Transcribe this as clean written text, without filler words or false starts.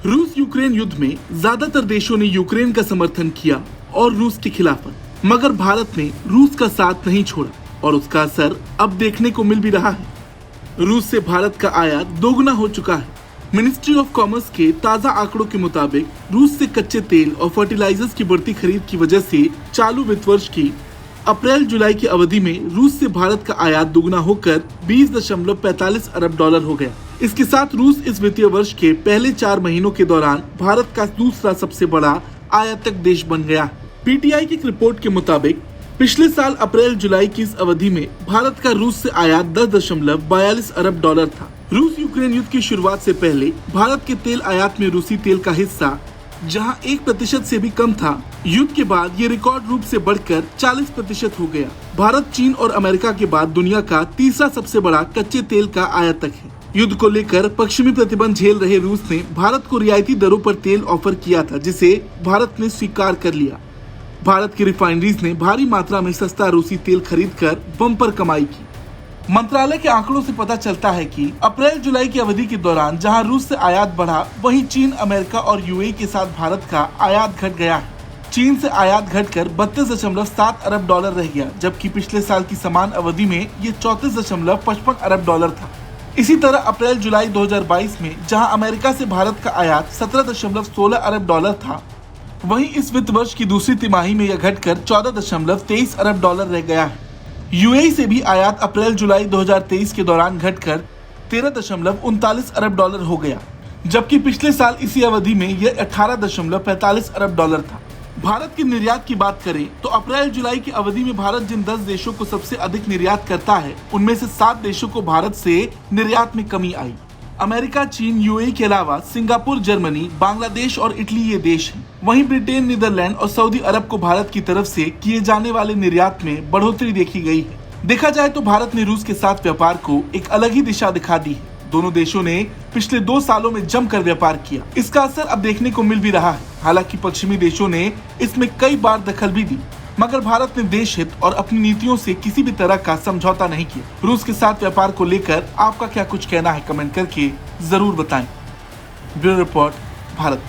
रूस यूक्रेन युद्ध में ज्यादातर देशों ने यूक्रेन का समर्थन किया और रूस के खिलाफ, मगर भारत ने रूस का साथ नहीं छोड़ा और उसका असर अब देखने को मिल भी रहा है। रूस से भारत का आयात दोगुना हो चुका है। मिनिस्ट्री ऑफ कॉमर्स के ताजा आंकड़ों के मुताबिक रूस से कच्चे तेल और फर्टिलाइजर्स की बढ़ती खरीद की वजह से चालू वित्त वर्ष की अप्रैल जुलाई की अवधि में रूस से भारत का आयात दोगुना होकर 20.45 अरब डॉलर हो गया। इसके साथ रूस इस वित्तीय वर्ष के पहले 4 महीनों के दौरान भारत का दूसरा सबसे बड़ा आयातक देश बन गया। पीटीआई की एक रिपोर्ट के मुताबिक पिछले साल अप्रैल जुलाई की इस अवधि में भारत का रूस से आयात 10.42 अरब डॉलर था। रूस यूक्रेन युद्ध की शुरुआत से पहले भारत के तेल आयात में रूसी तेल का हिस्सा जहां 1% से भी कम था, युद्ध के बाद ये रिकॉर्ड रूप से बढ़कर 40% हो गया। भारत चीन और अमेरिका के बाद दुनिया का तीसरा सबसे बड़ा कच्चे तेल का आयातक है। युद्ध को लेकर पश्चिमी प्रतिबंध झेल रहे रूस ने भारत को रियायती दरों पर तेल ऑफर किया था, जिसे भारत ने स्वीकार कर लिया। भारत की रिफाइनरीज ने भारी मात्रा में सस्ता रूसी तेल खरीदकर बम्पर कमाई की। मंत्रालय के आंकड़ों से पता चलता है कि अप्रैल जुलाई की अवधि के दौरान जहां रूस से आयात बढ़ा, वहीं चीन, अमेरिका और यूएई के साथ भारत का आयात घट गया है। चीन से आयात घटकर 32.7 अरब डॉलर रह गया, जबकि पिछले साल की समान अवधि में ये 34.55 अरब डॉलर था। इसी तरह अप्रैल जुलाई 2022 में जहां अमेरिका से भारत का आयात 17.16 अरब डॉलर था, वहीं इस वित्त वर्ष की दूसरी तिमाही में यह घटकर 14.23 अरब डॉलर रह गया है। यूएई से भी आयात अप्रैल जुलाई 2023 के दौरान घटकर 13.39 अरब डॉलर हो गया, जबकि पिछले साल इसी अवधि में यह 18.45 अरब डॉलर था। भारत के निर्यात की बात करें तो अप्रैल जुलाई की अवधि में भारत जिन 10 देशों को सबसे अधिक निर्यात करता है, उनमें से 7 देशों को भारत से निर्यात में कमी आई। अमेरिका, चीन, यूएई के अलावा सिंगापुर, जर्मनी, बांग्लादेश और इटली ये देश हैं। वहीं ब्रिटेन, नीदरलैंड और सऊदी अरब को भारत की तरफ से किए जाने वाले निर्यात में बढ़ोतरी देखी गई है। देखा जाए तो भारत ने रूस के साथ व्यापार को एक अलग ही दिशा दिखा दी है। दोनों देशों ने पिछले 2 सालों में जमकर व्यापार किया। इसका असर अब देखने को मिल भी रहा है। हालांकि पश्चिमी देशों ने इसमें कई बार दखल भी दी, मगर भारत ने देश हित और अपनी नीतियों से किसी भी तरह का समझौता नहीं किया। रूस के साथ व्यापार को लेकर आपका क्या कुछ कहना है, कमेंट करके जरूर बताएं। Bureau report, Bharat.